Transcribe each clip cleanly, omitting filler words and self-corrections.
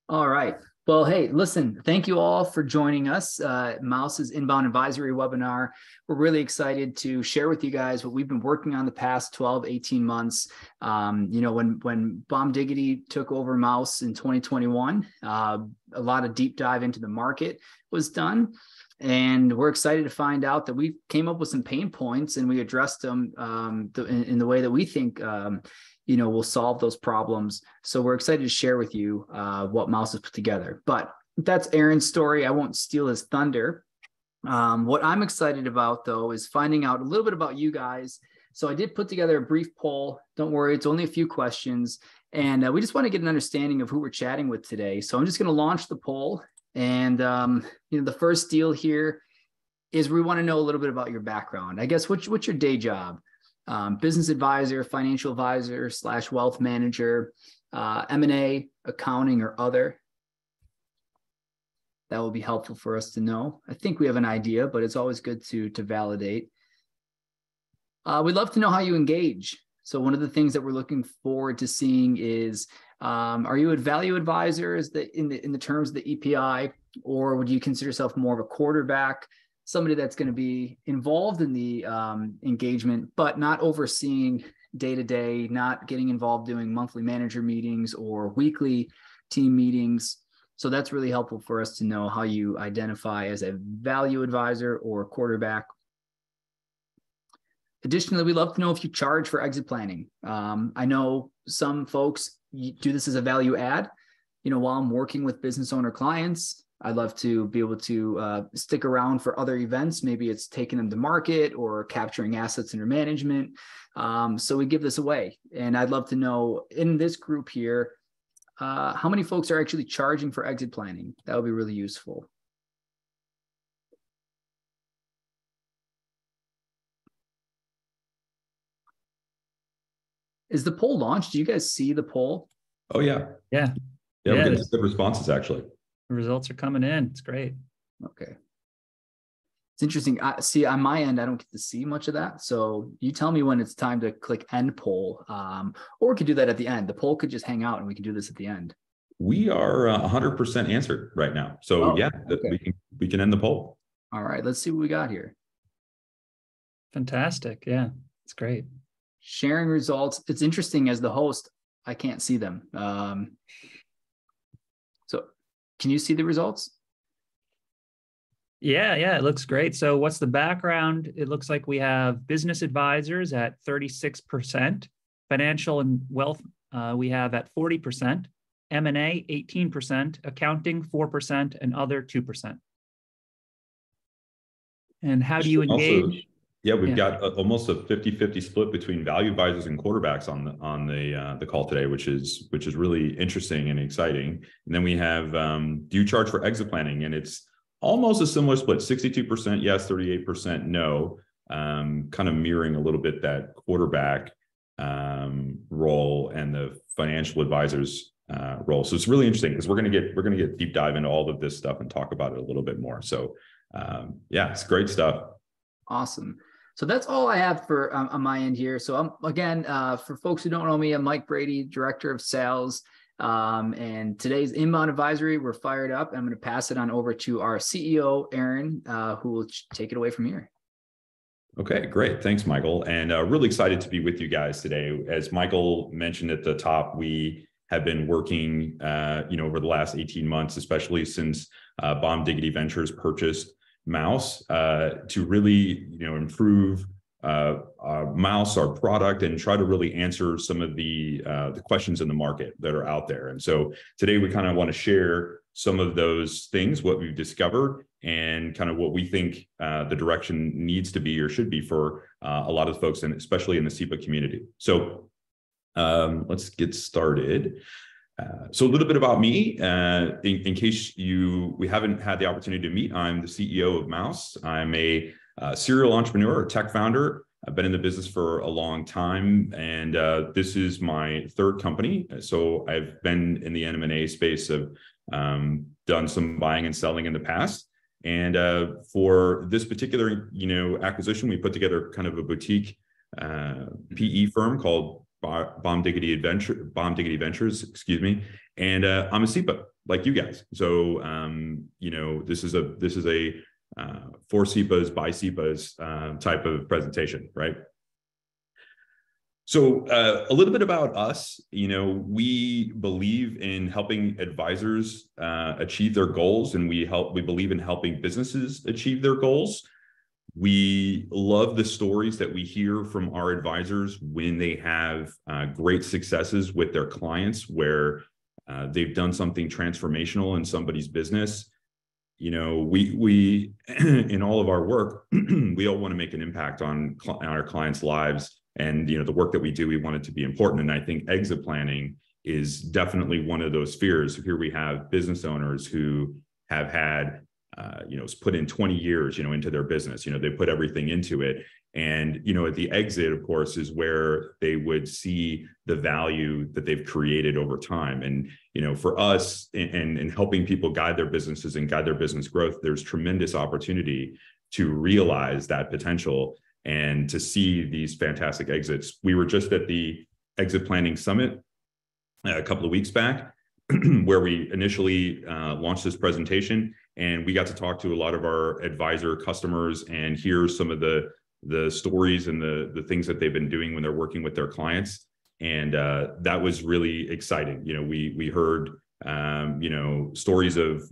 All right. Well, hey, listen, thank you all for joining us. Mouse's Inbound Advisory webinar. We're really excited to share with you guys what we've been working on the past 12, 18 months. When Bomb Diggity took over Mouse in 2021, a lot of deep dive into the market was done. And we're excited to find out that we came up with some pain points and we addressed them in the way that we think will solve those problems. So we're excited to share with you what Mouse has put together. But that's Aaron's story. I won't steal his thunder. What I'm excited about, though, is finding out a little bit about you guys. So I did put together a brief poll. Don't worry, it's only a few questions. And we just want to get an understanding of who we're chatting with today. So I'm just going to launch the poll. And the first deal here is we want to know a little bit about your background. I guess what's your day job? Business advisor, financial advisor / wealth manager, M&A, accounting, or other. That will be helpful for us to know. I think we have an idea, but it's always good to validate. We'd love to know how you engage. So one of the things that we're looking forward to seeing is, are you a value advisor in the terms of the EPI, or would you consider yourself more of a quarterback? Somebody that's going to be involved in the engagement, but not overseeing day-to-day, not getting involved doing monthly manager meetings or weekly team meetings. So that's really helpful for us to know how you identify as a value advisor or quarterback. Additionally, we'd love to know if you charge for exit planning. I know some folks do this as a value add. While I'm working with business owner clients, I'd love to be able to stick around for other events. Maybe it's taking them to market or capturing assets under management. So we give this away. And I'd love to know in this group here, how many folks are actually charging for exit planning? That would be really useful. Is the poll launched? Do you guys see the poll? Oh, yeah. Yeah. Yeah, we're getting some good responses, actually. The results are coming in. It's great. Okay. It's interesting. See, on my end, I don't get to see much of that. So you tell me when it's time to click end poll, or we could do that at the end. The poll could just hang out and we can do this at the end. We are 100% answered right now. So okay. we can end the poll. All right, let's see what we got here. Fantastic. Yeah, it's great. Sharing results. It's interesting as the host, I can't see them. So can you see the results? Yeah, it looks great. So what's the background? It looks like we have business advisors at 36%, financial and wealth we have at 40%, M&A 18%, accounting 4%, and other 2%. And how do you engage? Also, we've got almost a 50-50 split between value advisors and quarterbacks on the call today, which is really interesting and exciting. And then we have do you charge for exit planning? And it's almost a similar split, 62% yes, 38% no, kind of mirroring a little bit that quarterback role and the financial advisors role. So it's really interesting because we're gonna get deep dive into all of this stuff and talk about it a little bit more. So it's great stuff. Awesome. So that's all I have for on my end here. So again, for folks who don't know me, I'm Mike Brady, Director of Sales. And today's Inbound Advisory, we're fired up. I'm going to pass it on over to our CEO, Aaron, who will take it away from here. Okay, great. Thanks, Michael. And really excited to be with you guys today. As Michael mentioned at the top, we have been working, over the last 18 months, especially since Bomb Diggity Ventures purchased Mouse, to really, improve Mouse, our product, and try to really answer some of the questions in the market that are out there. And so today we kind of want to share some of those things, what we've discovered, and kind of what we think the direction needs to be or should be for a lot of folks, and especially in the CEPA community. So let's get started. So a little bit about me, in case we haven't had the opportunity to meet. I'm the CEO of Mouse. I'm a serial entrepreneur, a tech founder. I've been in the business for a long time, and this is my third company. So I've been in the M&A space. I've done some buying and selling in the past. And for this particular, acquisition, we put together kind of a boutique PE firm called Bomb Diggity Ventures, excuse me. And I'm a CEPA. like you guys. So, this is a for CEPAs by CEPAs type of presentation, right? So a little bit about us, we believe in helping advisors achieve their goals, and we believe in helping businesses achieve their goals. We love the stories that we hear from our advisors when they have great successes with their clients, where they've done something transformational in somebody's business. We in all of our work, we all want to make an impact on our clients' lives. And, the work that we do, we want it to be important. And I think exit planning is definitely one of those spheres. Here we have business owners who have had, put in 20 years, into their business. They put everything into it. And, at the exit, of course, is where they would see the value that they've created over time. And, for us and helping people guide their businesses and guide their business growth, there's tremendous opportunity to realize that potential and to see these fantastic exits. We were just at the Exit Planning Summit a couple of weeks back, where we initially launched this presentation, and we got to talk to a lot of our advisor customers and hear some of the stories and the things that they've been doing when they're working with their clients. And that was really exciting. We heard stories of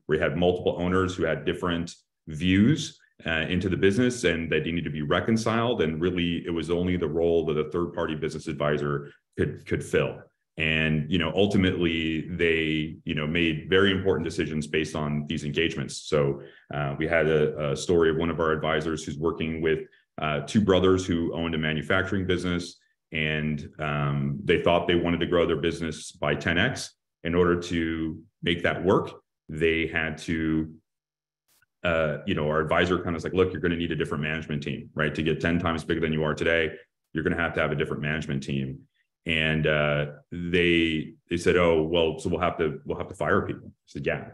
we had multiple owners who had different views into the business, and that needed to be reconciled. And really, it was only the role that a third-party business advisor could fill. And ultimately, they made very important decisions based on these engagements. So we had a story of one of our advisors who's working with two brothers who owned a manufacturing business, and they thought they wanted to grow their business by 10x. In order to make that work, they had to our advisor kind of was like, look, you're going to need a different management team, right? To get 10 times bigger than you are today, you're going to have a different management team. And they said, oh, well, so we'll have to fire people. I said, yeah.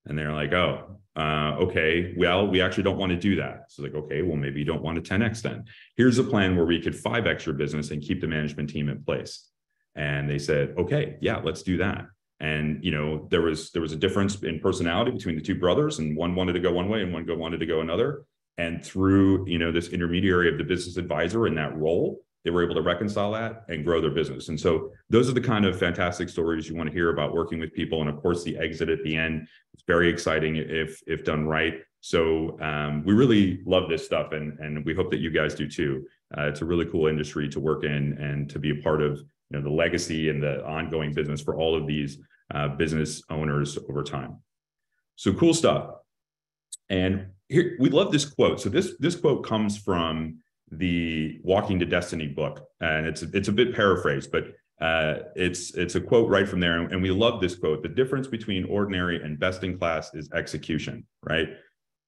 And they're like, oh, okay, well, we actually don't want to do that. So like, okay, well, maybe you don't want to 10x then. Here's a plan where we could 5x your business and keep the management team in place. And they said, okay, yeah, let's do that. And there was a difference in personality between the two brothers, and one wanted to go one way and one wanted to go another. And through this intermediary of the business advisor in that role, they were able to reconcile that and grow their business. And so those are the kind of fantastic stories you want to hear about working with people. And of course, the exit at the end is very exciting if done right. So we really love this stuff, and we hope that you guys do too. It's a really cool industry to work in and to be a part of the legacy and the ongoing business for all of these business owners over time. So cool stuff. And here, we love this quote. So this quote comes from the Walking to Destiny book, and it's a bit paraphrased, but it's a quote right from there. And we love this quote: the difference between ordinary and best in class is execution, right?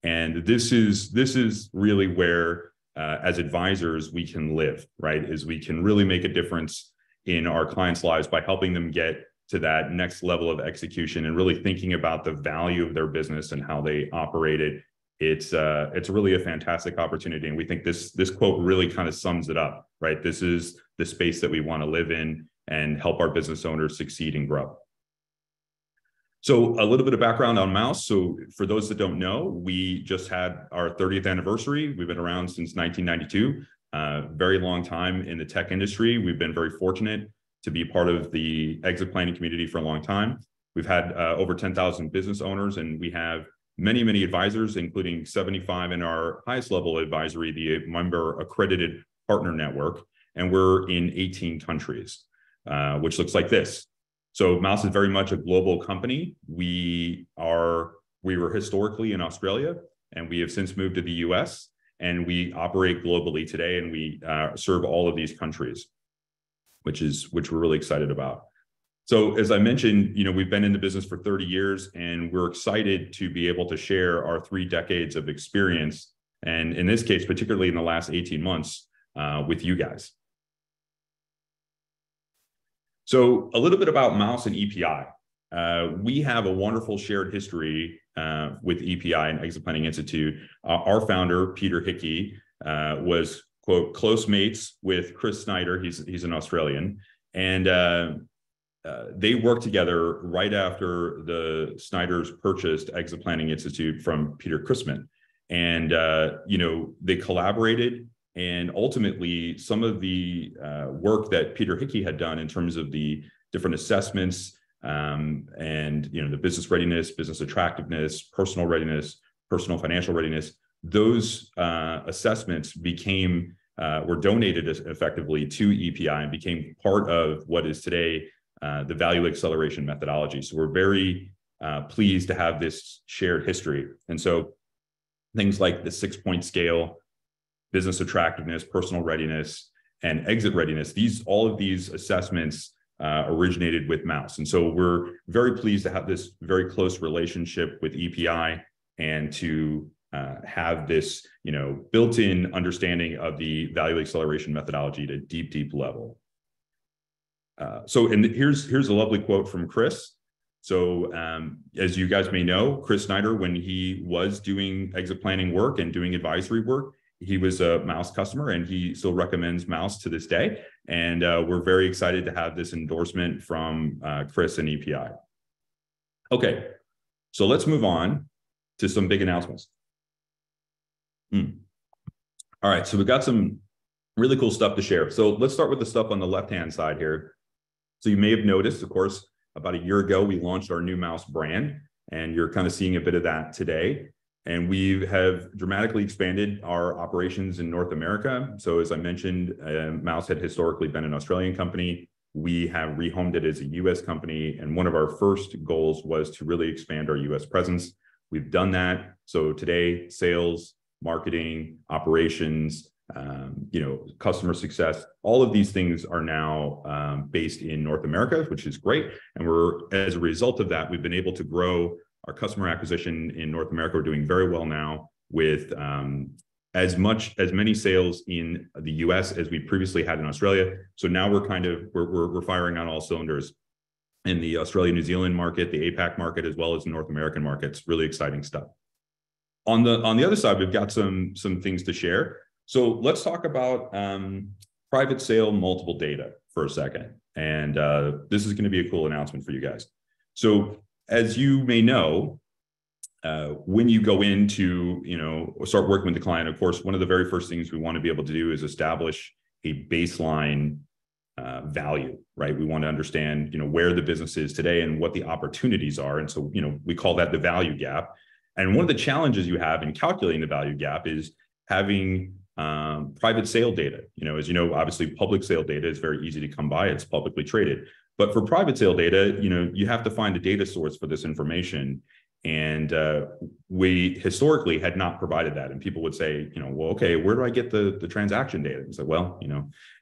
And this is really where as advisors we can live, right? Is we can really make a difference in our clients' lives by helping them get to that next level of execution and really thinking about the value of their business and how they operate it. It's really a fantastic opportunity. And we think this quote really kind of sums it up, right? This is the space that we want to live in and help our business owners succeed and grow. So a little bit of background on Mouse. So for those that don't know, we just had our 30th anniversary. We've been around since 1992. Very long time in the tech industry. We've been very fortunate to be part of the exit planning community for a long time. We've had over 10,000 business owners, and we have many, many advisors, including 75 in our highest level advisory, the member Accredited Partner Network, and we're in 18 countries, which looks like this. So Mouse is very much a global company. We were historically in Australia, and we have since moved to the US, and we operate globally today, and we serve all of these countries, which we're really excited about. So as I mentioned, we've been in the business for 30 years, and we're excited to be able to share our 3 decades of experience, and in this case, particularly in the last 18 months, with you guys. So a little bit about Mouse and EPI. We have a wonderful shared history with EPI and Exit Planning Institute. Our founder, Peter Hickey, was, quote, close mates with Chris Snyder. He's an Australian. And they worked together right after the Snyders purchased Exit Planning Institute from Peter Chrisman. And, they collaborated, and ultimately some of the work that Peter Hickey had done in terms of the different assessments and, the business readiness, business attractiveness, personal readiness, personal financial readiness, those assessments were donated effectively to EPI and became part of what is today the value acceleration methodology. So we're very pleased to have this shared history. And so things like the 6-point scale, business attractiveness, personal readiness, and exit readiness, all of these assessments originated with Mouse. And so we're very pleased to have this very close relationship with EPI and to have this, built-in understanding of the value acceleration methodology at a deep, deep level. And here's a lovely quote from Chris. So as you guys may know, Chris Snyder, when he was doing exit planning work and doing advisory work, he was a Mouse customer, and he still recommends Mouse to this day. And we're very excited to have this endorsement from Chris and EPI. Okay, so let's move on to some big announcements. All right, so we've got some really cool stuff to share. So let's start with the stuff on the left-hand side here. So you may have noticed, of course, about a year ago, we launched our new Mouse brand, and you're kind of seeing a bit of that today. And we have dramatically expanded our operations in North America. So as I mentioned, Mouse had historically been an Australian company. We have rehomed it as a US company. And one of our first goals was to really expand our US presence. We've done that. So today, sales, marketing, operations, customer success, all of these things are now based in North America, which is great. And as a result of that, we've been able to grow our customer acquisition in North America. We're doing very well now with as many sales in the US as we previously had in Australia. So now we're firing on all cylinders in the Australia, New Zealand market, the APAC market, as well as the North American markets. Really exciting stuff. On the other side, we've got some things to share. So let's talk about private sale multiple data for a second. And this is going to be a cool announcement for you guys. So as you may know, when you go into, start working with the client, of course, one of the very first things we want to be able to do is establish a baseline value, right? We want to understand, where the business is today and what the opportunities are. And so, we call that the value gap. And one of the challenges you have in calculating the value gap is having private sale data. As you know, obviously public sale data is very easy to come by. It's publicly traded. But for private sale data, you have to find a data source for this information. And we historically had not provided that. And people would say, well, okay, where do I get the transaction data? It's like, well,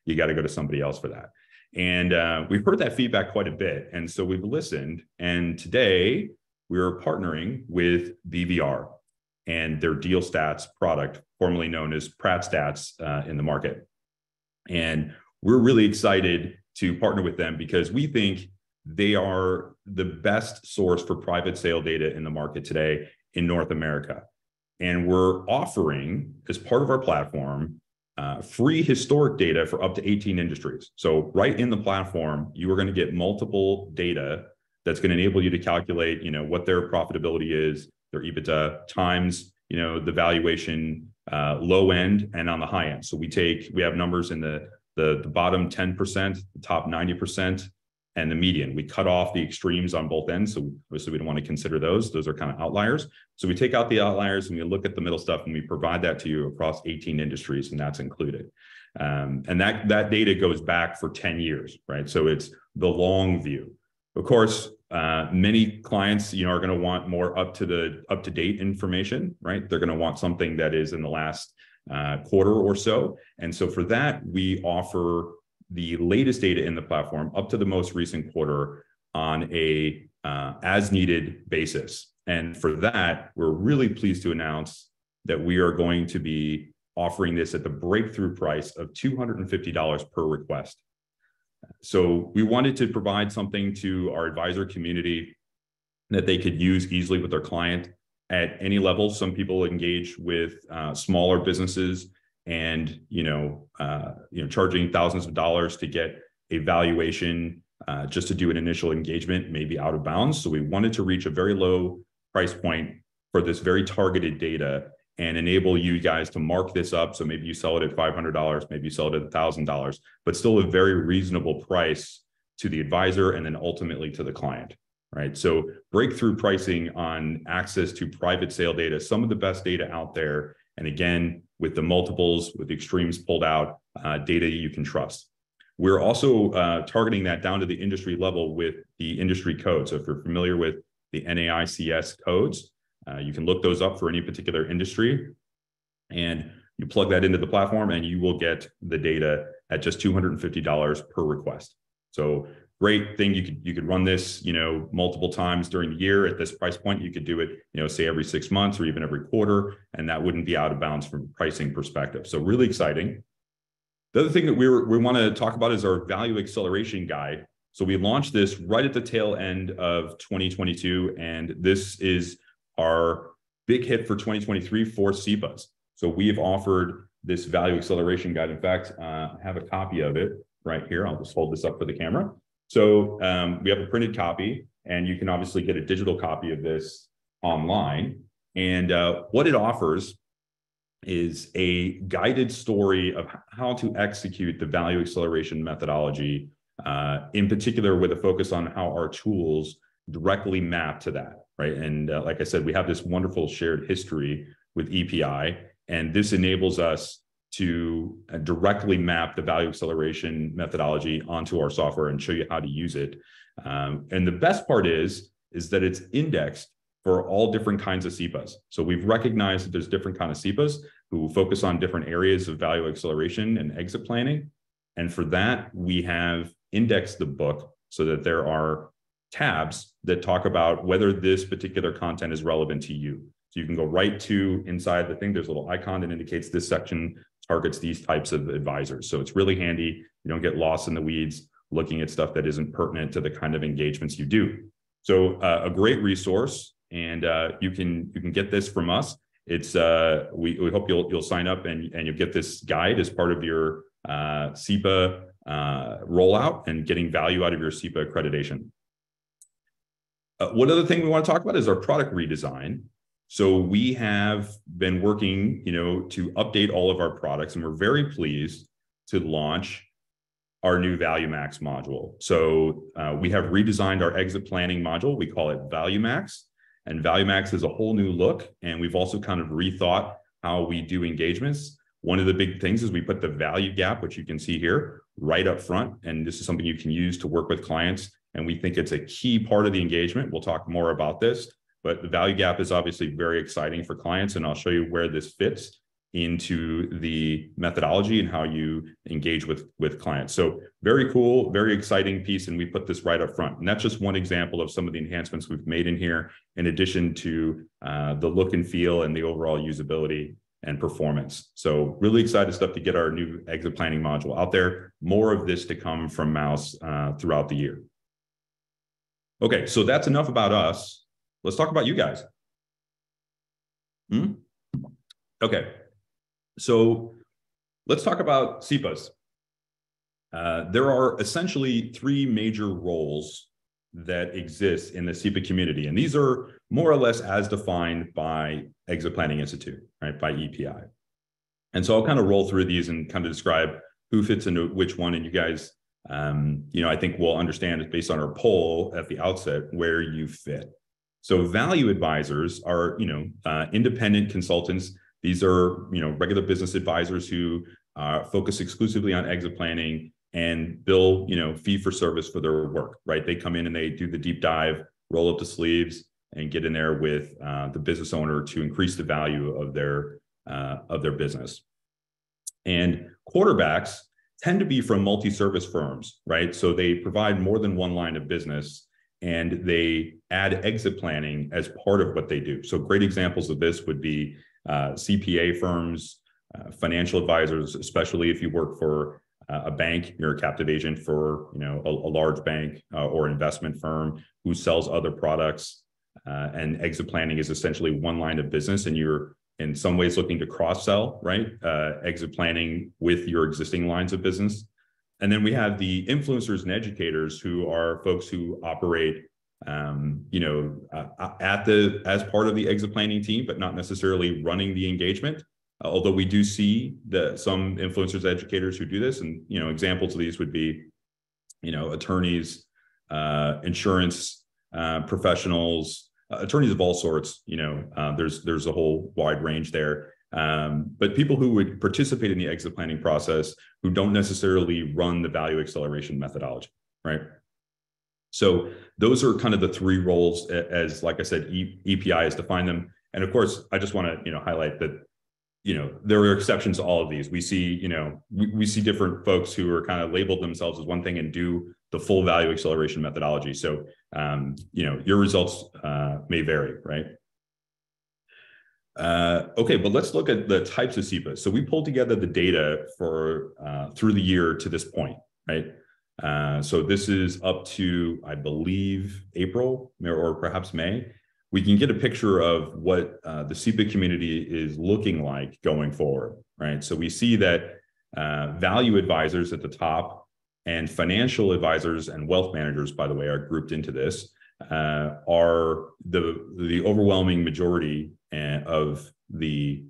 you got to go to somebody else for that. And we've heard that feedback quite a bit. And so we've listened. And today we are partnering with BVR and their Deal Stats product, formerly known as Pratt Stats in the market. And we're really excited to partner with them because we think they are the best source for private sale data in the market today in North America. And we're offering, as part of our platform, free historic data for up to 18 industries. So right in the platform, you are going to get multiple data that's going to enable you to calculate, what their profitability is, their EBITDA times, the valuation, low end and on the high end. So we have numbers in the bottom 10%, the top 90%, and the median. We cut off the extremes on both ends. So obviously we don't want to consider those. Those are kind of outliers. So we take out the outliers and we look at the middle stuff and we provide that to you across 18 industries, and that's included. And that data goes back for 10 years, right? So it's the long view. Of course, many clients, are going to want more up to date information, right? They're going to want something that is in the last quarter or so. And so for that, we offer the latest data in the platform up to the most recent quarter on a as needed basis. And for that, we're really pleased to announce that we are going to be offering this at the breakthrough price of $250 per request. So we wanted to provide something to our advisor community that they could use easily with their client at any level. Some people engage with smaller businesses and charging thousands of dollars to get a valuation just to do an initial engagement may be out of bounds. So we wanted to reach a very low price point for this very targeted data and enable you guys to mark this up. So maybe you sell it at $500, maybe you sell it at $1,000, but still a very reasonable price to the advisor and then ultimately to the client, right? So breakthrough pricing on access to private sale data, some of the best data out there. And again, with the multiples, with the extremes pulled out, data you can trust. We're also targeting that down to the industry level with the industry code. So if you're familiar with the NAICS codes, you can look those up for any particular industry, and you plug that into the platform and you will get the data at just $250 per request. So great thing. You could run this, multiple times during the year. At this price point, you could do it, say every 6 months or even every quarter, and that wouldn't be out of bounds from a pricing perspective. So really exciting. The other thing that we want to talk about is our value acceleration guide. So we launched this right at the tail end of 2022, and this is our big hit for 2023 for CEPAs. So we have offered this value acceleration guide. In fact, I have a copy of it right here. I'll just hold this up for the camera. So we have a printed copy, and you can obviously get a digital copy of this online. And what it offers is a guided story of how to execute the value acceleration methodology, in particular with a focus on how our tools directly map to that, right? And like I said, we have this wonderful shared history with EPI, and this enables us to directly map the value acceleration methodology onto our software and show you how to use it. And the best part is that it's indexed for all different kinds of CEPAs. So we've recognized that there's different kinds of CEPAs who focus on different areas of value acceleration and exit planning. And for that, we have indexed the book so that there are tabs that talk about whether this particular content is relevant to you. So you can go right to inside the thing. There's a little icon that indicates this section targets these types of advisors. So it's really handy. You don't get lost in the weeds looking at stuff that isn't pertinent to the kind of engagements you do. So a great resource, and you can get this from us. It's we hope you'll sign up and you'll get this guide as part of your CEPA rollout and getting value out of your CEPA accreditation. One other thing we want to talk about is our product redesign. So we have been working, to update all of our products, and we're very pleased to launch our new ValueMax module. So we have redesigned our exit planning module. We call it ValueMax, and ValueMax is a whole new look. And we've also kind of rethought how we do engagements. One of the big things is we put the value gap, which you can see here, right up front. And this is something you can use to work with clients. And we think it's a key part of the engagement. We'll talk more about this, but the value gap is obviously very exciting for clients. And I'll show you where this fits into the methodology and how you engage with clients. So very cool, very exciting piece. And we put this right up front. And that's just one example of some of the enhancements we've made in here, in addition to the look and feel and the overall usability and performance. So really excited stuff to get our new exit planning module out there. More of this to come from Mouse throughout the year. Okay, so that's enough about us. Let's talk about you guys. Okay, so let's talk about CEPAs. There are essentially three major roles that exist in the CEPA community, and these are more or less as defined by Exit Planning Institute, right, by EPI. And so I'll kind of roll through these and kind of describe who fits into which one, and you guys, I think we'll understand based on our poll at the outset where you fit. So value advisors are, independent consultants. These are, regular business advisors who focus exclusively on exit planning and bill, fee for service for their work, right? They come in and they do the deep dive, roll up the sleeves, and get in there with the business owner to increase the value of their business. And quarterbacks tend to be from multi-service firms, right? So they provide more than one line of business, and they add exit planning as part of what they do. So great examples of this would be CPA firms, financial advisors, especially if you work for a bank, you're a captive agent for a large bank or investment firm who sells other products. And exit planning is essentially one line of business, and you're in some ways looking to cross-sell, right? Exit planning with your existing lines of business. And then we have the influencers and educators, who are folks who operate, as part of the exit planning team, but not necessarily running the engagement. Although we do see some influencers, educators who do this, and examples of these would be, attorneys, insurance professionals, attorneys of all sorts. There's a whole wide range there. But people who would participate in the exit planning process, who don't necessarily run the value acceleration methodology, right? So those are kind of the three roles, as like I said, EPI has defined them. And of course, I just want to highlight that there are exceptions to all of these. We see we see different folks who are kind of labeled themselves as one thing and do the full value acceleration methodology. So your results may vary, right? Okay, but let's look at the types of CEPAs. So we pulled together the data for through the year to this point, right? So this is up to, I believe, April or perhaps May. We can get a picture of what the CEPA community is looking like going forward, right? So we see that value advisors at the top and financial advisors and wealth managers, by the way, are grouped into this, are the overwhelming majority of the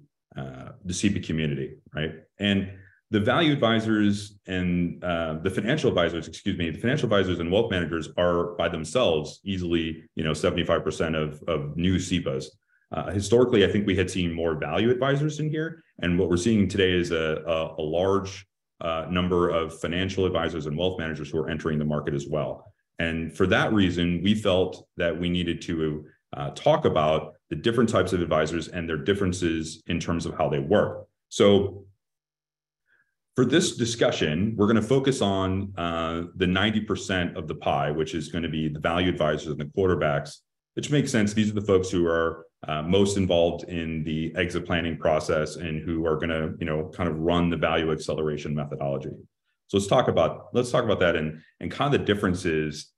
CEPA community, right? And the value advisors and the financial advisors and wealth managers are by themselves easily, 75% of new CEPAs. Historically, I think we had seen more value advisors in here, and what we're seeing today is a large number of financial advisors and wealth managers who are entering the market as well. And for that reason, we felt that we needed to talk about the different types of advisors and their differences in terms of how they work. So for this discussion, we're going to focus on the 90% of the pie, which is going to be the value advisors and the quarterbacks, which makes sense. These are the folks who are most involved in the exit planning process and who are going to, kind of run the value acceleration methodology. So let's talk about that and kind of the differences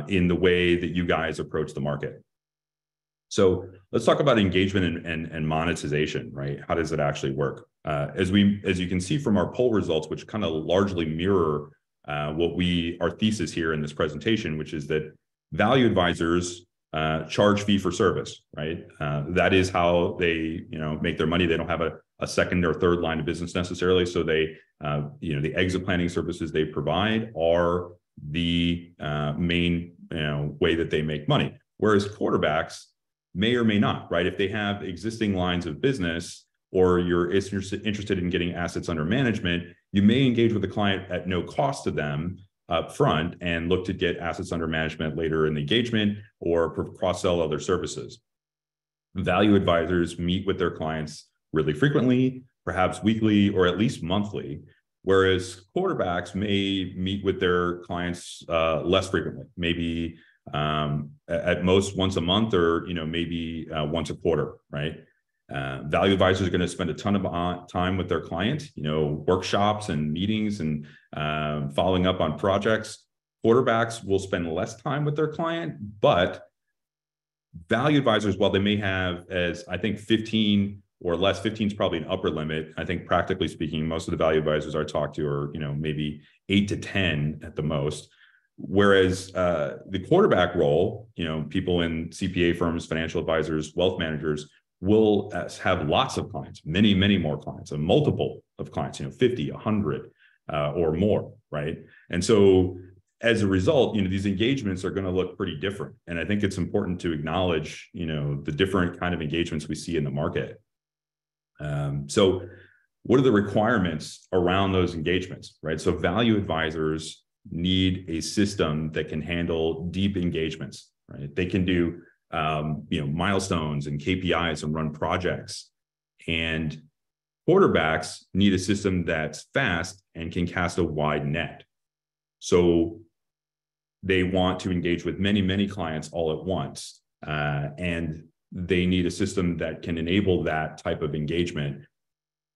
in the way that you guys approach the market. So let's talk about engagement and monetization, right? How does it actually work? As you can see from our poll results, which kind of largely mirror our thesis here in this presentation, which is that value advisors charge fee for service, right? That is how they, make their money. They don't have a second or third line of business necessarily. So they, the exit planning services they provide are the main, way that they make money. Whereas quarterbacks may or may not, right? If they have existing lines of business, or you're interested in getting assets under management, you may engage with the client at no cost to them up front and look to get assets under management later in the engagement or cross-sell other services. Value advisors meet with their clients really frequently, perhaps weekly or at least monthly, whereas quarterbacks may meet with their clients less frequently, maybe at most once a month or maybe once a quarter, right? Value advisors are going to spend a ton of time with their client, workshops and meetings and following up on projects. Quarterbacks will spend less time with their client, but value advisors, while they may have, as I think 15 or less, 15 is probably an upper limit. I think practically speaking, most of the value advisors I talk to are, maybe 8 to 10 at the most. Whereas the quarterback role, people in CPA firms, financial advisors, wealth managers will have lots of clients, many, many more clients, a multiple of clients, 50, 100 or more, right? And so as a result, these engagements are going to look pretty different. And I think it's important to acknowledge, the different kind of engagements we see in the market. So what are the requirements around those engagements, right? So value advisors need a system that can handle deep engagements, right? They can do, milestones and KPIs and run projects. And quarterbacks need a system that's fast and can cast a wide net. So they want to engage with many, many clients all at once. And they need a system that can enable that type of engagement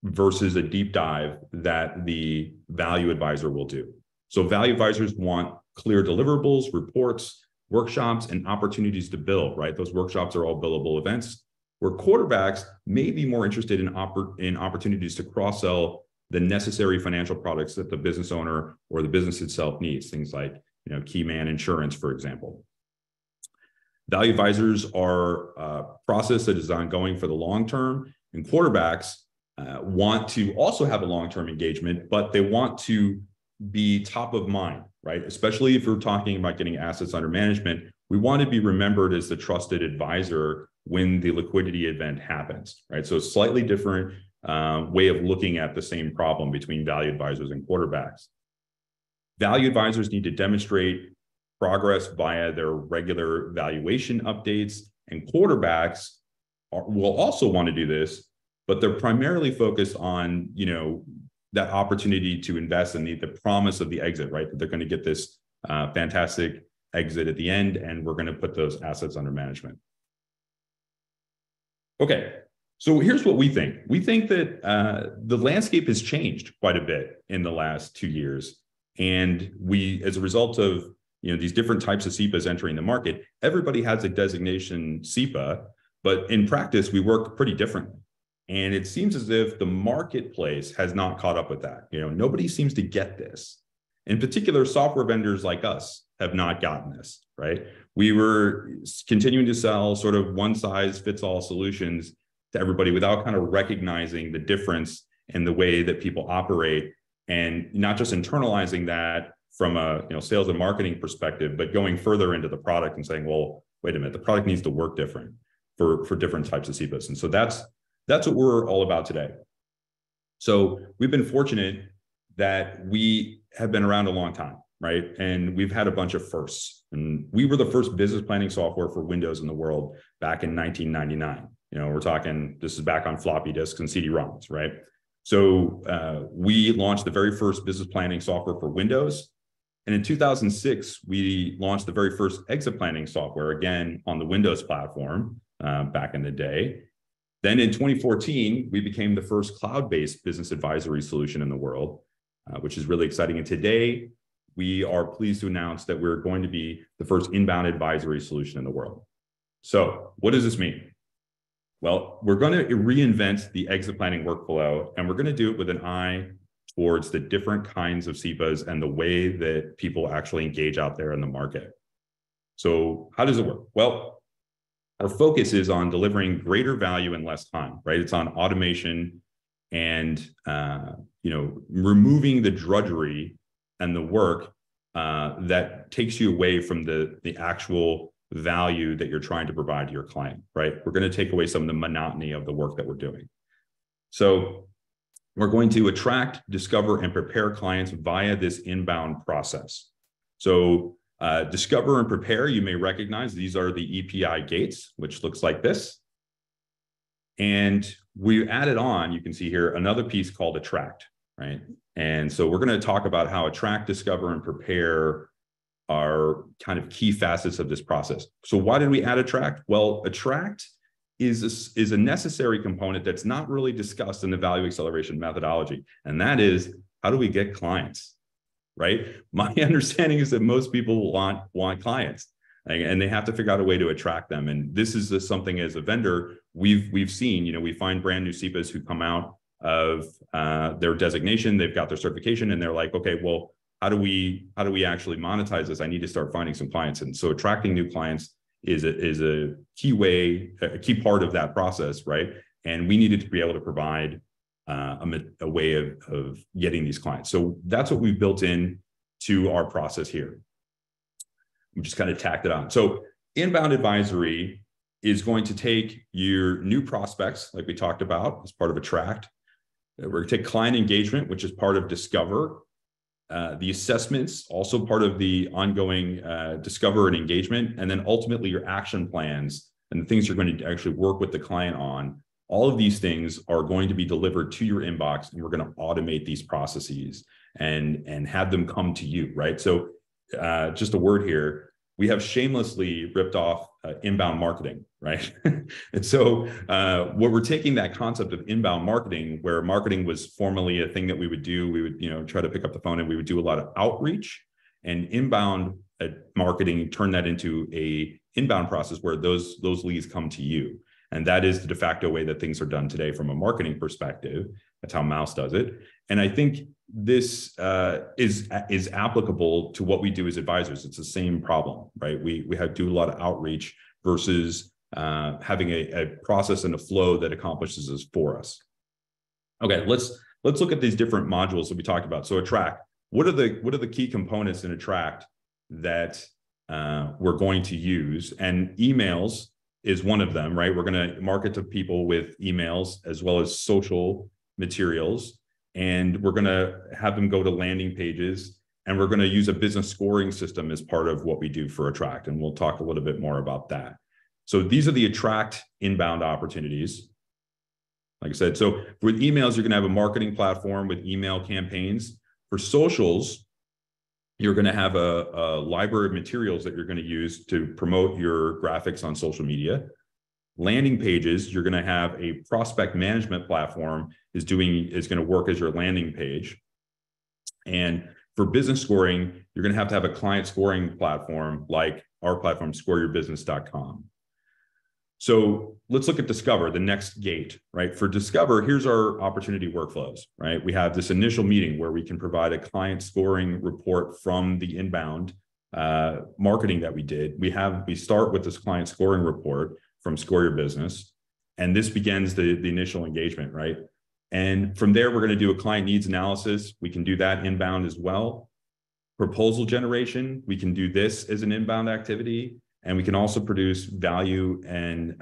versus a deep dive that the value advisor will do. So value advisors want clear deliverables, reports, workshops, and opportunities to bill, right? Those workshops are all billable events, where quarterbacks may be more interested in opportunities to cross-sell the necessary financial products that the business owner or the business itself needs, things like, key man insurance, for example. Value advisors are a process that is ongoing for the long term, and quarterbacks want to also have a long-term engagement, but they want to be top of mind, right? Especially if we're talking about getting assets under management, we want to be remembered as the trusted advisor when the liquidity event happens, right? So slightly different way of looking at the same problem between value advisors and quarterbacks. Value advisors need to demonstrate progress via their regular valuation updates, and quarterbacks will also want to do this, but they're primarily focused on, that opportunity to invest and the promise of the exit, right? That they're going to get this fantastic exit at the end, and we're going to put those assets under management. Okay, so here's what we think. We think that the landscape has changed quite a bit in the last 2 years. And as a result of these different types of CEPAs entering the market, everybody has a designation CEPA, but in practice, we work pretty differently. And it seems as if the marketplace has not caught up with that. Nobody seems to get this. In particular, software vendors like us have not gotten this, right? We were continuing to sell sort of one-size-fits-all solutions to everybody without kind of recognizing the difference in the way that people operate, and not just internalizing that from a sales and marketing perspective, but going further into the product and saying, well, wait a minute, the product needs to work different for different types of CEPAs. And so that's what we're all about today. So we've been fortunate that we have been around a long time, right? And we've had a bunch of firsts. And we were the first business planning software for Windows in the world back in 1999. We're talking, this is back on floppy disks and CD-ROMs, right? So we launched the very first business planning software for Windows. And in 2006, we launched the very first exit planning software, again, on the Windows platform back in the day. Then in 2014, we became the first cloud-based business advisory solution in the world, which is really exciting. And today, we are pleased to announce that we're going to be the first inbound advisory solution in the world. So what does this mean? Well, we're going to reinvent the exit planning workflow, and we're going to do it with an eye towards the different kinds of CEPAs and the way that people actually engage out there in the market. So how does it work? Well, our focus is on delivering greater value in less time, right? It's on automation and removing the drudgery and the work that takes you away from the actual value that you're trying to provide to your client, right? We're going to take away some of the monotony of the work that we're doing. So we're going to attract, discover, and prepare clients via this inbound process. So discover and prepare, you may recognize these are the EPI gates, which looks like this. And we added on, you can see here, another piece called attract, right? And so we're going to talk about how attract, discover, and prepare are kind of key facets of this process. So why did we add attract? Well, attract is a necessary component that's not really discussed in the value acceleration methodology. And that is, how do we get clients, right? My understanding is that most people want clients, and they have to figure out a way to attract them. And this is something as a vendor, we've seen, we find brand new CEPAs who come out of their designation, they've got their certification, and they're like, okay, well, how do we actually monetize this? I need to start finding some clients. And so attracting new clients is a key part of that process, right? And we needed to be able to provide a way of getting these clients. So that's what we've built in to our process here. We just kind of tacked it on. So inbound advisory is going to take your new prospects, like we talked about, as part of attract. We're going to take client engagement, which is part of discover. The assessments, also part of the ongoing discover and engagement, and then ultimately your action plans and the things you're going to actually work with the client on. All of these things are going to be delivered to your inbox, and we're going to automate these processes and have them come to you, right? So just a word here, we have shamelessly ripped off inbound marketing, right? And so what we're taking that concept of inbound marketing, where marketing was formerly a thing that we would do, we would try to pick up the phone and we would do a lot of outreach, and inbound marketing turned that into a inbound process where those leads come to you. And that is the de facto way that things are done today from a marketing perspective. That's how Mouse does it. And I think this is applicable to what we do as advisors. It's the same problem, right? We have to do a lot of outreach versus having a process and a flow that accomplishes this for us. Okay, let's look at these different modules that we talked about. So attract. What are the key components in attract that we're going to use? And emails is one of them, right? We're going to market to people with emails as well as social materials. And we're going to have them go to landing pages, and we're going to use a business scoring system as part of what we do for attract. And we'll talk a little bit more about that. So these are the attract inbound opportunities. Like I said, so with emails, you're going to have a marketing platform with email campaigns. For socials, you're going to have a library of materials that you're going to use to promote your graphics on social media. Landing pages, you're going to have a prospect management platform is going to work as your landing page. And for business scoring, you're going to have a client scoring platform like our platform, scoreyourbusiness.com. So let's look at Discover, the next gate, right? For Discover, here's our opportunity workflows, right? We have this initial meeting where we can provide a client scoring report from the inbound marketing that we did. We start with this client scoring report from Score Your Business, and this begins the initial engagement, right? And from there, we're going to do a client needs analysis. We can do that inbound as well. Proposal generation, we can do this as an inbound activity. And we can also produce value and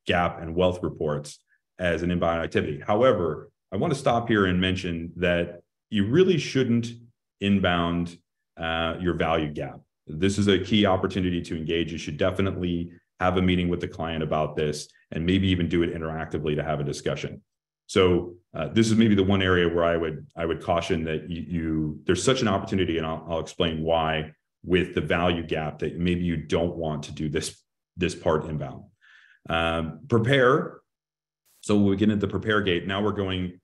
gap and wealth reports as an inbound activity. However, I want to stop here and mention that you really shouldn't inbound your value gap. This is a key opportunity to engage. You should definitely have a meeting with the client about this, and maybe even do it interactively to have a discussion. So this is maybe the one area where I would caution that there's such an opportunity, and I'll explain why, with the value gap, that maybe you don't want to do this part inbound. Prepare. So we get into the prepare gate. Now we're going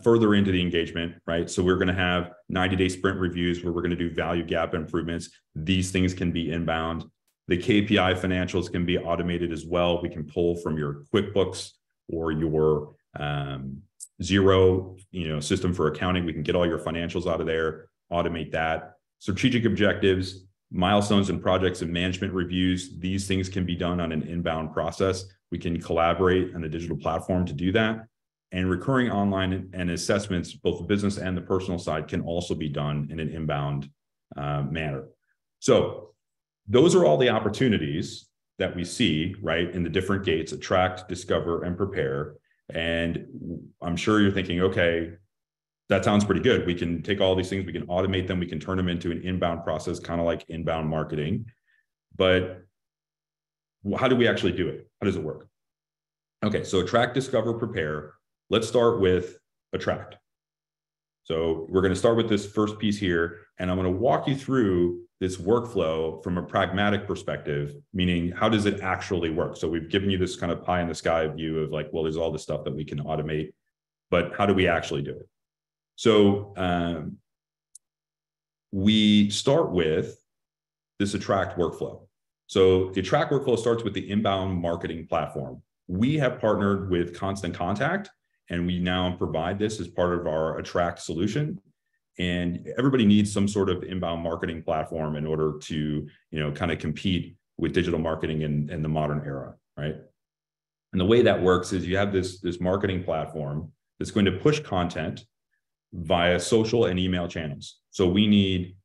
further into the engagement, right? So we're going to have 90-day sprint reviews where we're going to do value gap improvements. These things can be inbound. The KPI financials can be automated as well. We can pull from your QuickBooks or your Xero, system for accounting. We can get all your financials out of there, automate that. Strategic objectives, milestones and projects and management reviews. These things can be done on an inbound process. We can collaborate on a digital platform to do that. And recurring online and assessments, both the business and the personal side, can also be done in an inbound manner. So those are all the opportunities that we see, right, in the different gates: attract, discover, and prepare. And I'm sure you're thinking, okay, that sounds pretty good. We can take all these things, we can automate them, we can turn them into an inbound process, kind of like inbound marketing. But how do we actually do it? How does it work? Okay, so attract, discover, prepare. Let's start with attract. So we're going to start with this first piece here, and I'm going to walk you through this workflow from a pragmatic perspective, meaning how does it actually work? So we've given you this kind of pie in the sky view of like, well, there's all this stuff that we can automate, but how do we actually do it? So we start with this attract workflow. So the attract workflow starts with the inbound marketing platform. We have partnered with Constant Contact, and we now provide this as part of our attract solution. And everybody needs some sort of inbound marketing platform in order to, kind of compete with digital marketing in the modern era, right? And the way that works is you have this marketing platform that's going to push content via social and email channels. So we need,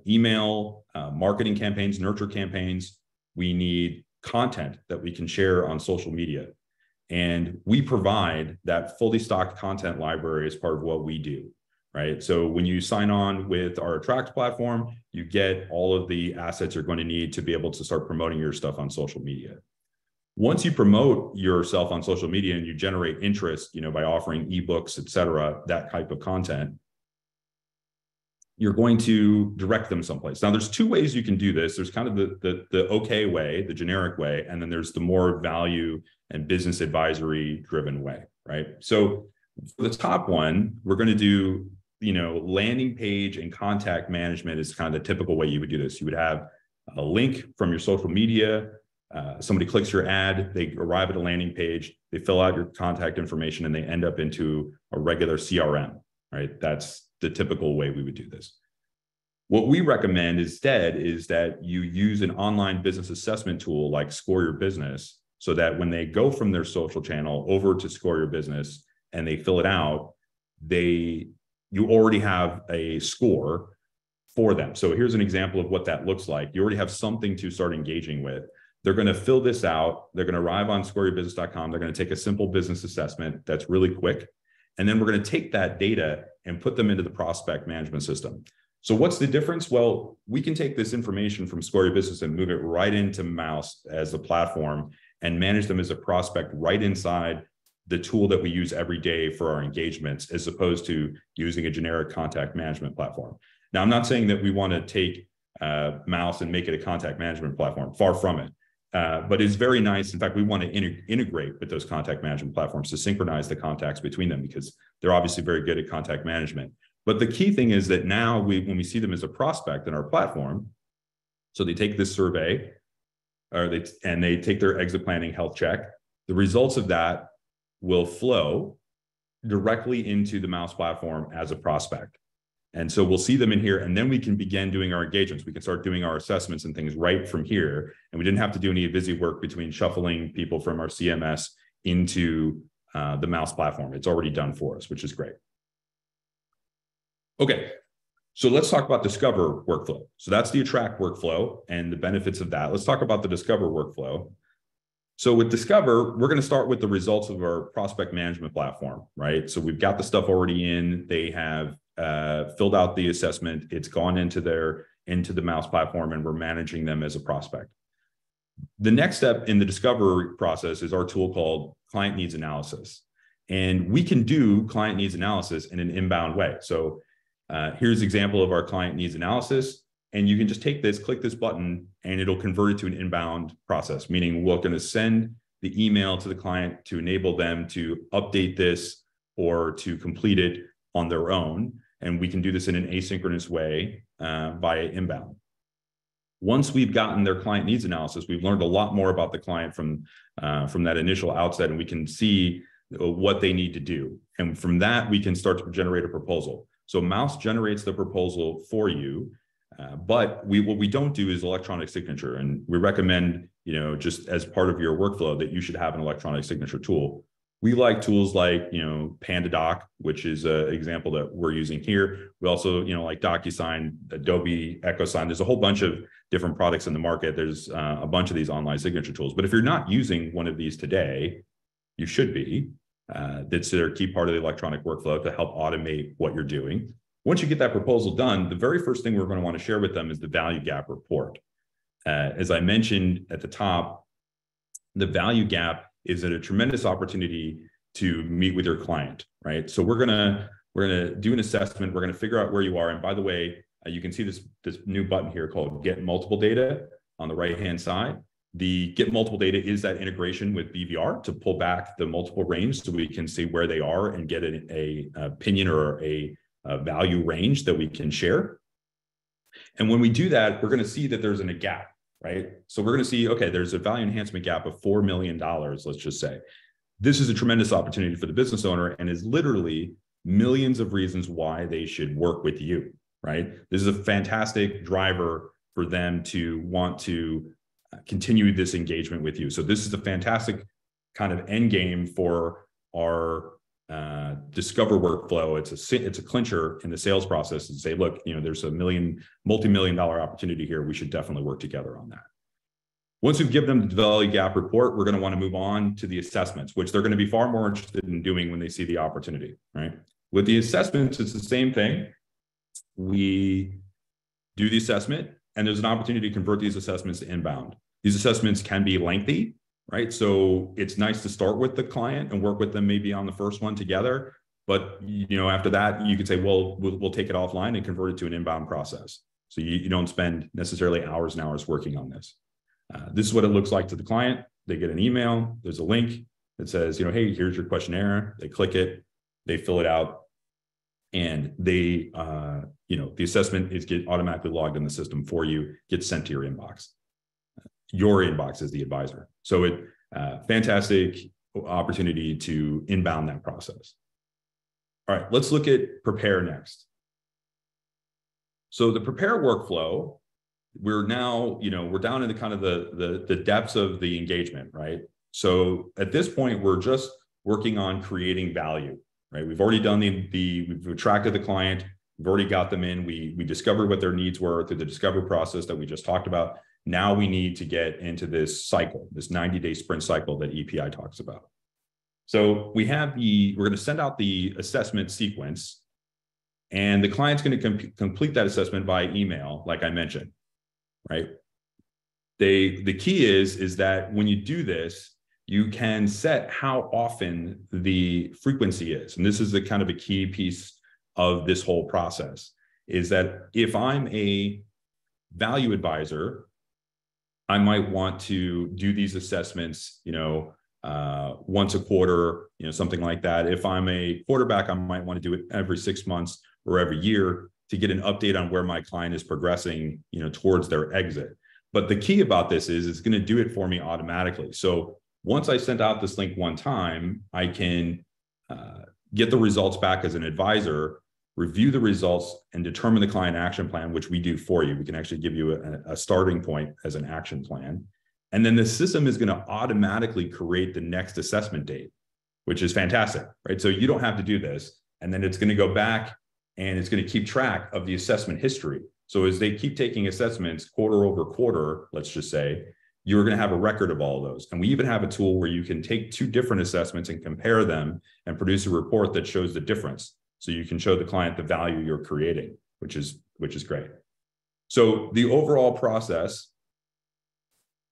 email marketing campaigns, nurture campaigns. We need content that we can share on social media. And we provide that fully stocked content library as part of what we do, right? So when you sign on with our Attract platform, you get all of the assets you're going to need to be able to start promoting your stuff on social media. Once you promote yourself on social media and you generate interest, by offering ebooks, et cetera, that type of content, you're going to direct them someplace. Now, there's two ways you can do this. There's kind of the okay way, the generic way, and then there's the more value and business advisory driven way, right? So for the top one, we're going to do, landing page and contact management is kind of the typical way you would do this. You would have a link from your social media. Somebody clicks your ad, they arrive at a landing page, they fill out your contact information, and they end up into a regular CRM. right? That's the typical way we would do this. What we recommend instead is that you use an online business assessment tool like Score Your Business, so that when they go from their social channel over to Score Your Business and they fill it out, you already have a score for them. So here's an example of what that looks like. You already have something to start engaging with. They're going to fill this out. They're going to arrive on scoreyourbusiness.com. They're going to take a simple business assessment that's really quick. And then we're going to take that data and put them into the prospect management system. So what's the difference? Well, we can take this information from Score Your Business and move it right into Mouse as a platform and manage them as a prospect right inside the tool that we use every day for our engagements, as opposed to using a generic contact management platform. Now, I'm not saying that we want to take Mouse and make it a contact management platform, far from it. But it's very nice. In fact, we want to integrate with those contact management platforms to synchronize the contacts between them, because they're obviously very good at contact management. But the key thing is that now when we see them as a prospect in our platform, so they take this survey, and they take their exit planning health check, the results of that will flow directly into the Mouse platform as a prospect. And so we'll see them in here, and then we can begin doing our engagements. We can start doing our assessments and things right from here. And we didn't have to do any busy work between shuffling people from our CMS into the Mouse platform. It's already done for us, which is great. Okay, so let's talk about Discover workflow. So that's the Attract workflow and the benefits of that. Let's talk about the Discover workflow. So with Discover, we're going to start with the results of our prospect management platform, right? So we've got the stuff already in. They have filled out the assessment. It's gone into the Mouse platform, and we're managing them as a prospect. The next step in the Discover process is our tool called Client Needs Analysis. And we can do client needs analysis in an inbound way. So here's an example of our client needs analysis. And you can just take this, click this button, and it'll convert it to an inbound process, meaning we're going to send the email to the client to enable them to update this or to complete it on their own. And we can do this in an asynchronous way via inbound. Once we've gotten their client needs analysis, we've learned a lot more about the client from that initial outset, and we can see what they need to do. And from that, we can start to generate a proposal. So Mouse generates the proposal for you, but what we don't do is electronic signature. And we recommend, just as part of your workflow, that you should have an electronic signature tool. We like tools like, PandaDoc, which is an example that we're using here. We also, like DocuSign, Adobe EchoSign. There's a whole bunch of different products in the market. There's a bunch of these online signature tools. But if you're not using one of these today, you should be. That's a key part of the electronic workflow to help automate what you're doing. Once you get that proposal done, the very first thing we're going to want to share with them is the value gap report. As I mentioned at the top, the value gap is a tremendous opportunity to meet with your client, right? So we're gonna do an assessment. We're gonna figure out where you are. And by the way, you can see this new button here called Get Multiple Data on the right-hand side. The Get Multiple Data is that integration with BVR to pull back the multiple range so we can see where they are and get a opinion or a value range that we can share. And when we do that, we're going to see that there's a gap, right? So we're going to see, okay, there's a value enhancement gap of $4 million, let's just say. This is a tremendous opportunity for the business owner and is literally millions of reasons why they should work with you, right? This is a fantastic driver for them to want to continue this engagement with you. So this is a fantastic kind of end game for our Discover workflow. It's a clincher in the sales process to say, look, there's a multi-million-dollar opportunity here. We should definitely work together on that. Once we've given them the value gap report, we're going to want to move on to the assessments, which they're going to be far more interested in doing when they see the opportunity, right? With the assessments, it's the same thing. We do the assessment, and there's an opportunity to convert these assessments to inbound. These assessments can be lengthy, right? So it's nice to start with the client and work with them maybe on the first one together. But, after that, you could say, well, we'll take it offline and convert it to an inbound process. So you don't spend necessarily hours and hours working on this. This is what it looks like to the client. They get an email. There's a link that says, hey, here's your questionnaire. They click it, they fill it out, and they, the assessment is automatically logged in the system for you, gets sent to your inbox. Your inbox is the advisor. So fantastic opportunity to inbound that process. All right, let's look at prepare next. So the prepare workflow, we're now, we're down in the kind of the depths of the engagement, right? So at this point, we're just working on creating value, right? We've already done we've attracted the client, we've already got them in, we discovered what their needs were through the discovery process that we just talked about. Now we need to get into this cycle, this 90-day sprint cycle that EPI talks about. So we're going to send out the assessment sequence, and the client's going to complete that assessment by email, like I mentioned, right? The key is that when you do this, you can set how often the frequency is. And this is the kind of a key piece of this whole process, is that if I'm a value advisor, I might want to do these assessments, once a quarter, something like that. If I'm a quarterback, I might want to do it every 6 months or every year to get an update on where my client is progressing, towards their exit. But the key about this is it's going to do it for me automatically. So once I sent out this link one time, I can get the results back as an advisor, review the results, and determine the client action plan, which we do for you. We can actually give you a starting point as an action plan. And then the system is going to automatically create the next assessment date, which is fantastic, right? So you don't have to do this. And then it's going to go back and it's going to keep track of the assessment history. So as they keep taking assessments quarter over quarter, let's just say, you're going to have a record of all of those. And we even have a tool where you can take 2 different assessments and compare them and produce a report that shows the difference. So you can show the client the value you're creating, which is great. So the overall process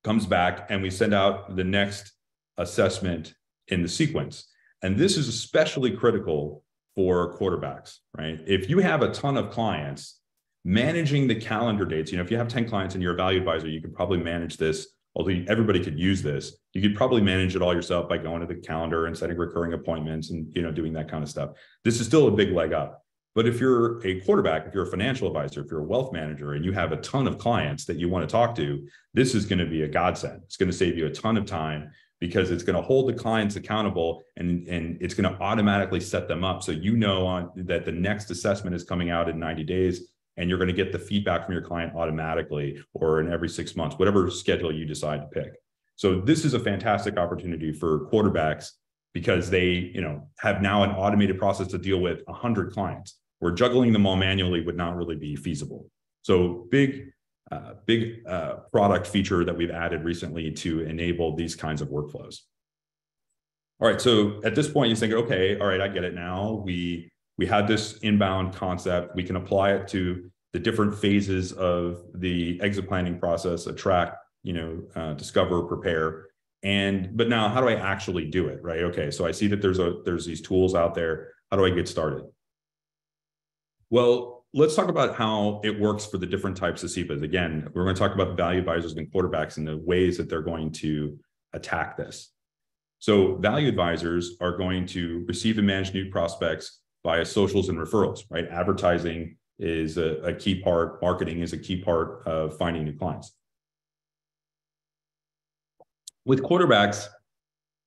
comes back and we send out the next assessment in the sequence. And this is especially critical for quarterbacks, right? If you have a ton of clients, managing the calendar dates, if you have 10 clients and you're a value advisor, you could probably manage this. Although everybody could use this, you could probably manage it all yourself by going to the calendar and setting recurring appointments and doing that kind of stuff. This is still a big leg up. But if you're a quarterback, if you're a financial advisor, if you're a wealth manager, and you have a ton of clients that you want to talk to, this is going to be a godsend. It's going to save you a ton of time because it's going to hold the clients accountable and it's going to automatically set them up. So that the next assessment is coming out in 90 days. And you're going to get the feedback from your client automatically or in every 6 months, whatever schedule you decide to pick. So this is a fantastic opportunity for quarterbacks because they, have now an automated process to deal with 100 clients, where juggling them all manually would not really be feasible. So big product feature that we've added recently to enable these kinds of workflows. All right, so at this point you think, okay, all right, I get it now. We had this inbound concept. We can apply it to the different phases of the exit planning process, attract, discover, prepare. But now how do I actually do it, right? Okay, so I see that there's these tools out there. How do I get started? Well, let's talk about how it works for the different types of CEPAs. Again, we're going to talk about value advisors and quarterbacks and the ways that they're going to attack this. So value advisors are going to receive and manage new prospects via socials and referrals, right? Advertising is a key part. Marketing is a key part of finding new clients. With quarterbacks,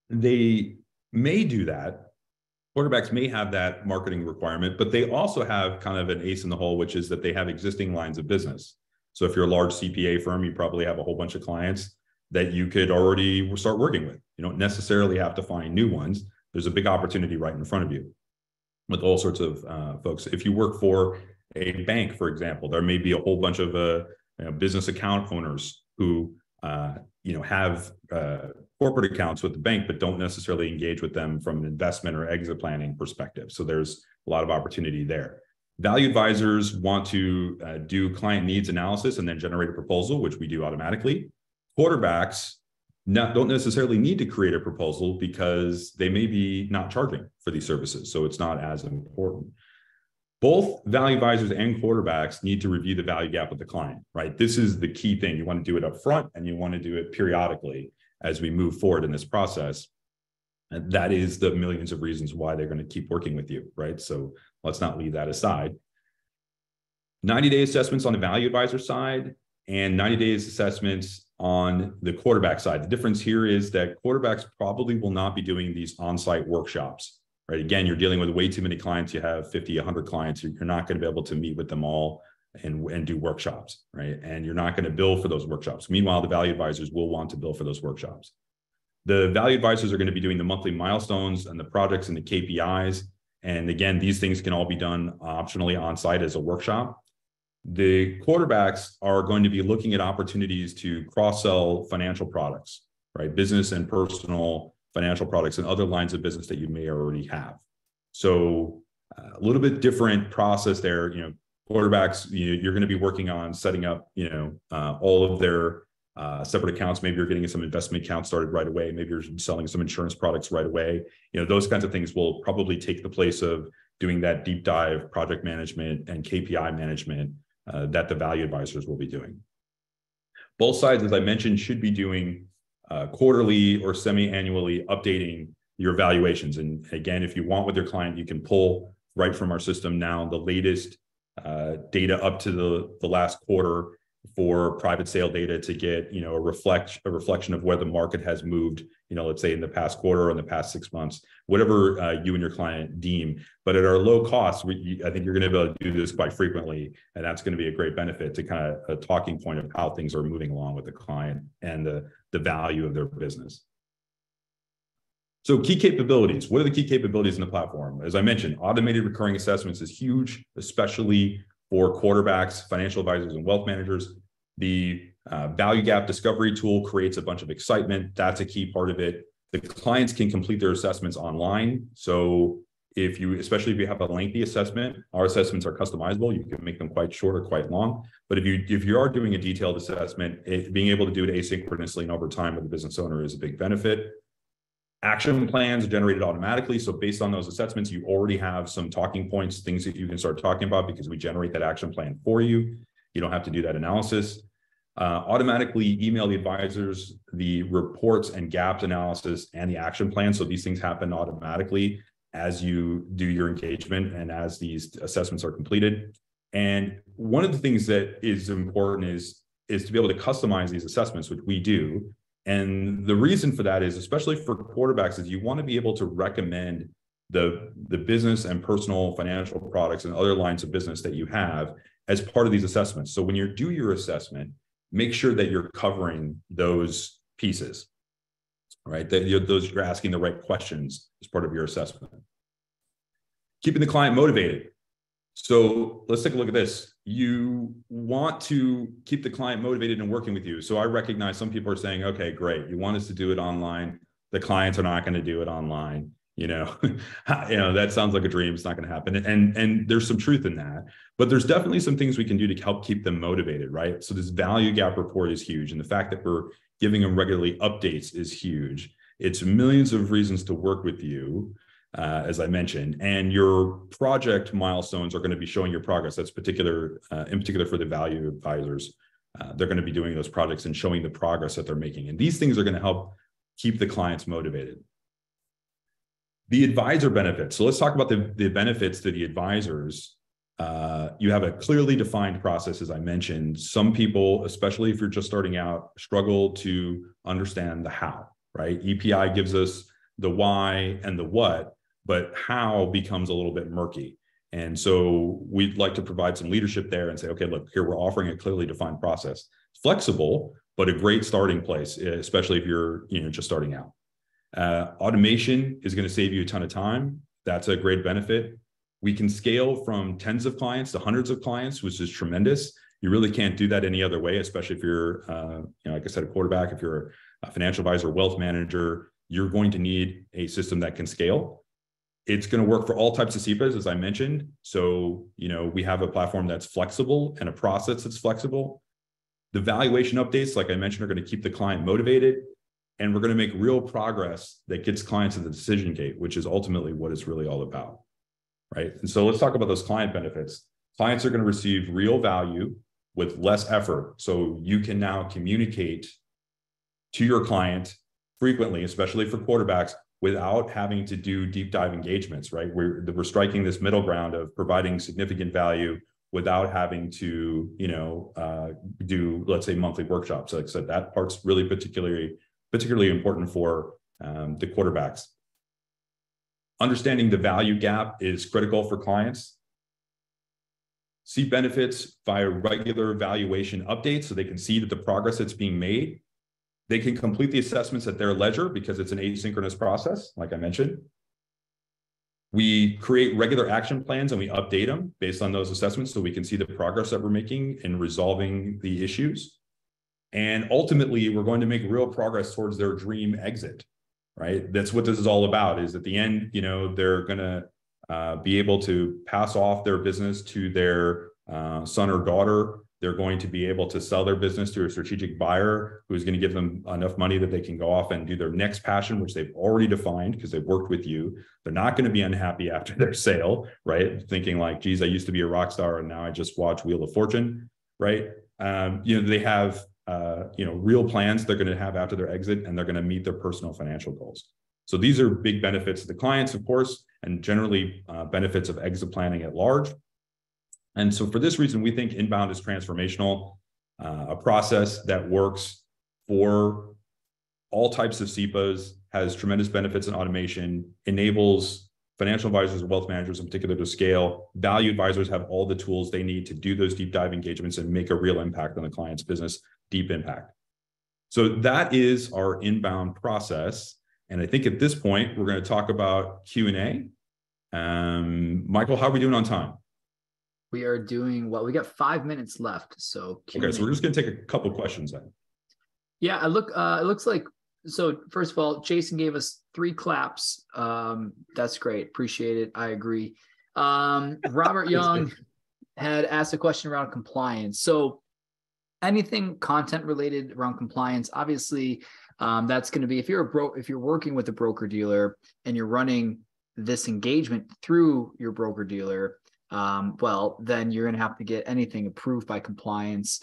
they may do that. Quarterbacks may have that marketing requirement, but they also have kind of an ace in the hole, which is that they have existing lines of business. So if you're a large CPA firm, you probably have a whole bunch of clients that you could already start working with. You don't necessarily have to find new ones. There's a big opportunity right in front of you with all sorts of folks. If you work for a bank, for example, there may be a whole bunch of business account owners who have corporate accounts with the bank, but don't necessarily engage with them from an investment or exit planning perspective. So there's a lot of opportunity there. Value advisors want to do client needs analysis and then generate a proposal, which we do automatically. Quarterbacks don't necessarily need to create a proposal because they may be not charging for these services. So it's not as important. Both value advisors and quarterbacks need to review the value gap with the client, right? This is the key thing. You want to do it up front and you want to do it periodically as we move forward in this process. And that is the millions of reasons why they're going to keep working with you, right? So let's not leave that aside. 90-day assessments on the value advisor side and 90 days assessments on the quarterback side. The difference here is that quarterbacks probably will not be doing these on-site workshops, right? Again, you're dealing with way too many clients. You have 50, 100 clients. You're not going to be able to meet with them all and do workshops, right? And you're not going to bill for those workshops. Meanwhile, the value advisors will want to bill for those workshops. The value advisors are going to be doing the monthly milestones and the projects and the KPIs. And again, these things can all be done optionally on site as a workshop. The quarterbacks are going to be looking at opportunities to cross-sell financial products, right? Business and personal financial products and other lines of business that you may already have. So a little bit different process there. Quarterbacks, you're going to be working on setting up, all of their separate accounts. Maybe you're getting some investment accounts started right away. Maybe you're selling some insurance products right away. Those kinds of things will probably take the place of doing that deep dive project management and KPI management that the value advisors will be doing. Both sides, as I mentioned, should be doing quarterly or semi-annually updating your valuations. And again, if you want with your client, you can pull right from our system now the latest data up to the last quarter for private sale data to get a reflection of where the market has moved, let's say in the past quarter or in the past 6 months, whatever you and your client deem. But at our low cost, I think you're going to be able to do this quite frequently, and that's going to be a great benefit to kind of a talking point of how things are moving along with the client and the value of their business. So key capabilities. What are the key capabilities in the platform? As I mentioned, automated recurring assessments is huge, especially for quarterbacks, financial advisors, and wealth managers. The value gap discovery tool creates a bunch of excitement. That's a key part of it. The clients can complete their assessments online. So especially if you have a lengthy assessment, our assessments are customizable. You can make them quite short or quite long. But if you are doing a detailed assessment, being able to do it asynchronously and over time with the business owner is a big benefit. Action plans are generated automatically. So based on those assessments, you already have some talking points, things that you can start talking about because we generate that action plan for you. You don't have to do that analysis. Automatically email the advisors the reports and gaps analysis and the action plan. So these things happen automatically as you do your engagement and as these assessments are completed. And one of the things that is important is to be able to customize these assessments, which we do. And the reason for that is, especially for quarterbacks, is you want to be able to recommend the business and personal financial products and other lines of business that you have as part of these assessments. So when you do your assessment, make sure that you're covering those pieces, right? That you're asking the right questions as part of your assessment. Keeping the client motivated. So let's take a look at this. You want to keep the client motivated and working with you. So I recognize some people are saying, okay, great. You want us to do it online. The clients are not going to do it online. That sounds like a dream. It's not going to happen. And there's some truth in that, but there's definitely some things we can do to help keep them motivated, right? So this value gap report is huge. And the fact that we're giving them regularly updates is huge. It's millions of reasons to work with you. As I mentioned, and your project milestones are going to be showing your progress. That's in particular for the value advisors. They're going to be doing those projects and showing the progress that they're making. And these things are going to help keep the clients motivated. The advisor benefits. So let's talk about the benefits to the advisors. You have a clearly defined process, as I mentioned. Some people, especially if you're just starting out, struggle to understand the how, right? EPI gives us the why and the what, but how becomes a little bit murky. And so we'd like to provide some leadership there and say, okay, look, here we're offering a clearly defined process. It's flexible, but a great starting place, especially if you're just starting out. Automation is going to save you a ton of time. That's a great benefit. We can scale from tens of clients to hundreds of clients, which is tremendous. You really can't do that any other way, especially if you're, like I said, a quarterback, if you're a financial advisor, wealth manager, you're going to need a system that can scale. It's going to work for all types of CEPAs, as I mentioned. So, we have a platform that's flexible and a process that's flexible. The valuation updates, like I mentioned, are going to keep the client motivated. And we're going to make real progress that gets clients to the decision gate, which is ultimately what it's really all about, right? And so let's talk about those client benefits. Clients are going to receive real value with less effort. So you can now communicate to your client frequently, especially for quarterbacks, without having to do deep dive engagements, right? We're striking this middle ground of providing significant value without having to, do, let's say, monthly workshops. Like I said, that part's really particularly important for the quarterbacks. Understanding the value gap is critical for clients. See benefits via regular valuation updates so they can see that the progress that's being made. They can complete the assessments at their leisure because it's an asynchronous process, like I mentioned. We create regular action plans and we update them based on those assessments so we can see the progress that we're making in resolving the issues. And ultimately, we're going to make real progress towards their dream exit, right? That's what this is all about, is at the end, they're going to be able to pass off their business to their son or daughter. They're going to be able to sell their business to a strategic buyer who's going to give them enough money that they can go off and do their next passion, which they've already defined because they've worked with you. They're not going to be unhappy after their sale, right? Thinking like, geez, I used to be a rock star and now I just watch Wheel of Fortune, right? They have, real plans they're going to have after their exit, and they're going to meet their personal financial goals. So these are big benefits to the clients, of course, and generally benefits of exit planning at large. And so for this reason, we think inbound is transformational, a process that works for all types of CEPAs, has tremendous benefits in automation, enables financial advisors and wealth managers in particular to scale. Value advisors have all the tools they need to do those deep dive engagements and make a real impact on the client's business, deep impact. So that is our inbound process. And I think at this point, we're going to talk about Q&A. Michael, how are we doing on time? We are doing well. We got 5 minutes left. So Q&A. Okay, so we're just going to take a couple questions then. Yeah, it looks like, so first of all, Jason gave us 3 claps. That's great. Appreciate it. I agree. Robert Young had asked a question around compliance. So anything content related around compliance, obviously, that's going to be, if you're working with a broker dealer and you're running this engagement through your broker dealer, well, then you're going to have to get anything approved by compliance.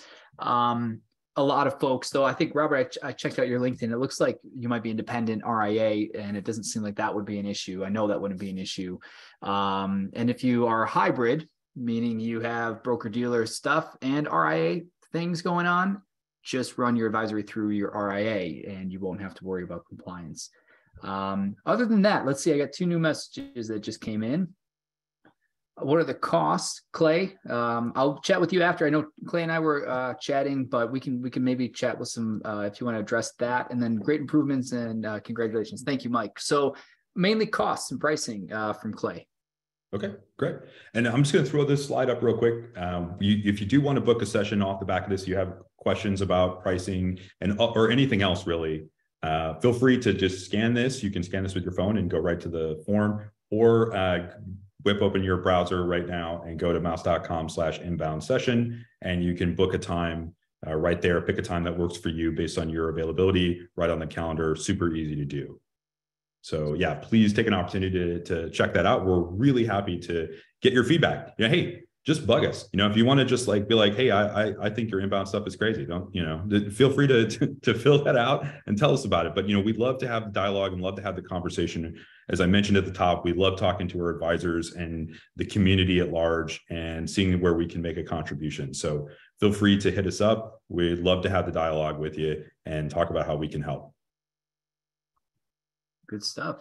A lot of folks, though, I think, Robert, I checked out your LinkedIn. It looks like you might be independent RIA, and it doesn't seem like that would be an issue. I know that wouldn't be an issue. And if you are hybrid, meaning you have broker dealer stuff and RIA things going on, just run your advisory through your RIA and you won't have to worry about compliance. Other than that, let's see, I got 2 new messages that just came in. What are the costs, Clay? I'll chat with you after. I know Clay and I were chatting, but we can maybe chat with some, if you want to address that. And then great improvements and congratulations. Thank you, Mike. So mainly costs and pricing from Clay. Okay, great. And I'm just going to throw this slide up real quick. If you do want to book a session off the back of this, you have questions about pricing or anything else really, feel free to just scan this. You can scan this with your phone and go right to the form, or whip open your browser right now and go to mouse.com/inbound session, and you can book a time right there. Pick a time that works for you based on your availability right on the calendar. Super easy to do. So yeah, please take an opportunity to check that out. We're really happy to get your feedback. Hey, just bug us. If you want to just be like, hey, I think your inbound stuff is crazy. Don't, feel free to fill that out and tell us about it. But, we'd love to have the dialogue and love to have the conversation. As I mentioned at the top, we love talking to our advisors and the community at large and seeing where we can make a contribution. So feel free to hit us up. We'd love to have the dialogue with you and talk about how we can help. Good stuff.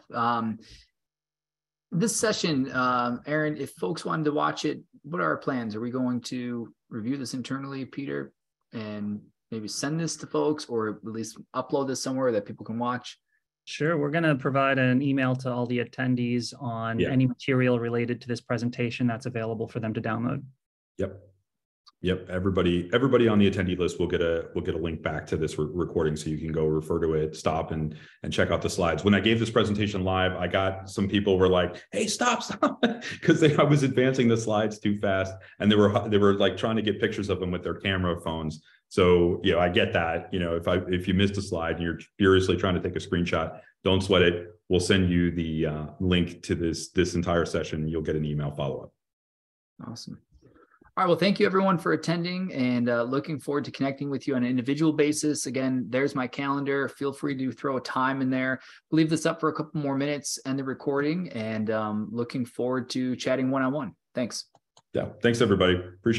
This session, Aaron, if folks wanted to watch it, what are our plans? Are we going to review this internally, Peter, and maybe send this to folks, or at least upload this somewhere that people can watch? Sure. We're going to provide an email to all the attendees on any material related to this presentation that's available for them to download. Yep. Everybody on the attendee list will get a link back to this recording, so you can go refer to it, stop and check out the slides. When I gave this presentation live, I got some people were like, "Hey, stop," because I was advancing the slides too fast, and they were like trying to get pictures of them with their camera phones. So I get that. If you missed a slide and you're furiously trying to take a screenshot, don't sweat it. We'll send you the link to this entire session. You'll get an email follow-up. Awesome. All right. Well, thank you everyone for attending, and looking forward to connecting with you on an individual basis. Again, there's my calendar. Feel free to throw a time in there. We'll leave this up for a couple more minutes and the recording, and looking forward to chatting one-on-one. Thanks. Yeah. Thanks, everybody. Appreciate it.